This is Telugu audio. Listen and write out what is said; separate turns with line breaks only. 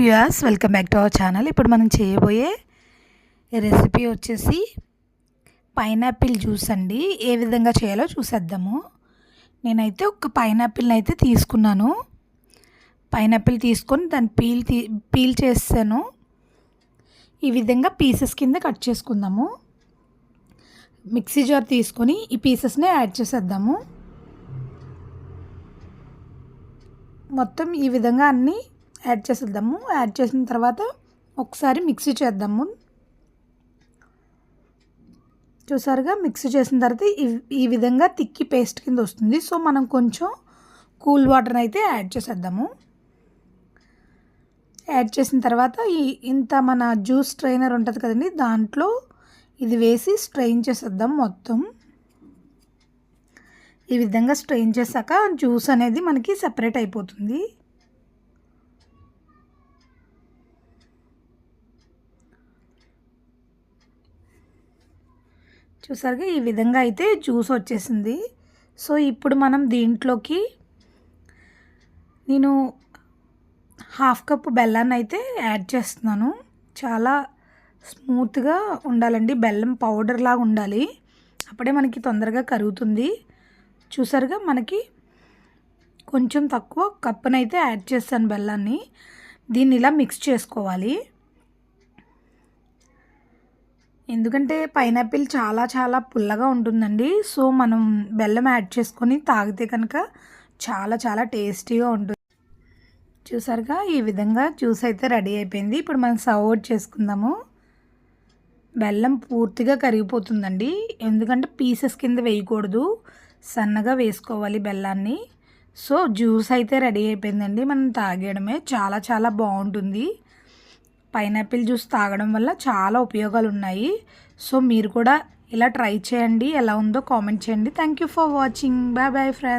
Viewers welcome back to our channel. ఇప్పుడు మనం చేయబోయే రెసిపీ వచ్చేసి పైనాపిల్ జ్యూస్ అండి. ఏ విధంగా చేయాలో చూసేద్దాము. నేనైతే ఒక పైనాపిల్ని అయితే తీసుకున్నాను. పైనాపిల్ తీసుకొని దాన్ని పీల్ చేసాను. ఈ విధంగా పీసెస్ కింద కట్ చేసుకుందాము. మిక్సీ జార్ తీసుకొని ఈ పీసెస్ని యాడ్ చేసేద్దాము. మొత్తం ఈ విధంగా అన్నీ యాడ్ చేసేద్దాము. యాడ్ చేసిన తర్వాత ఒకసారి మిక్సీ చేద్దాము. చూసారుగా మిక్సీ చేసిన తర్వాత ఈ విధంగా తిక్కి పేస్ట్ కింద వస్తుంది. సో మనం కొంచెం కూల్ వాటర్ అయితే యాడ్ చేసేద్దాము. యాడ్ చేసిన తర్వాత ఇంత మన జ్యూస్ స్ట్రైనర్ ఉంటుంది కదండి, దాంట్లో ఇది వేసి స్ట్రెయిన్ చేసేద్దాం. మొత్తం ఈ విధంగా స్ట్రెయిన్ చేశాక జ్యూస్ అనేది మనకి సెపరేట్ అయిపోతుంది. చూసారుగా ఈ విధంగా అయితే జ్యూస్ వచ్చేసింది. సో ఇప్పుడు మనం దీంట్లోకి నేను 1/2 కప్పు బెల్లాన్ని అయితే యాడ్ చేస్తున్నాను. చాలా స్మూత్గా ఉండాలండి, బెల్లం పౌడర్ లాగా ఉండాలి, అప్పుడే మనకి తొందరగా కరుగుతుంది. చూసారుగా మనకి కొంచెం తక్కువ కప్పునైతే యాడ్ చేస్తాను బెల్లాన్ని. దీన్ని ఇలా మిక్స్ చేసుకోవాలి. ఎందుకంటే పైనాపిల్ చాలా చాలా పుల్లగా ఉంటుందండి. సో మనం బెల్లం యాడ్ చేసుకొని తాగితే కనుక చాలా చాలా టేస్టీగా ఉంటుంది. చూసారుగా ఈ విధంగా జ్యూస్ అయితే రెడీ అయిపోయింది. ఇప్పుడు మనం సర్వ్ అవుట్ చేసుకుందాము. బెల్లం పూర్తిగా కరిగిపోతుందండి, ఎందుకంటే పీసెస్ కింద వేయకూడదు, సన్నగా వేసుకోవాలి బెల్లాన్ని. సో జ్యూస్ అయితే రెడీ అయిపోయిందండి. మనం తాగేయడమే. చాలా చాలా బాగుంటుంది. పైనాపిల్ జ్యూస్ తాగడం వల్ల చాలా ఉపయోగాలు ఉన్నాయి. సో మీరు కూడా ఇలా ట్రై చేయండి. ఎలా ఉందో కామెంట్ చేయండి. Thank you for watching. Bye bye friends.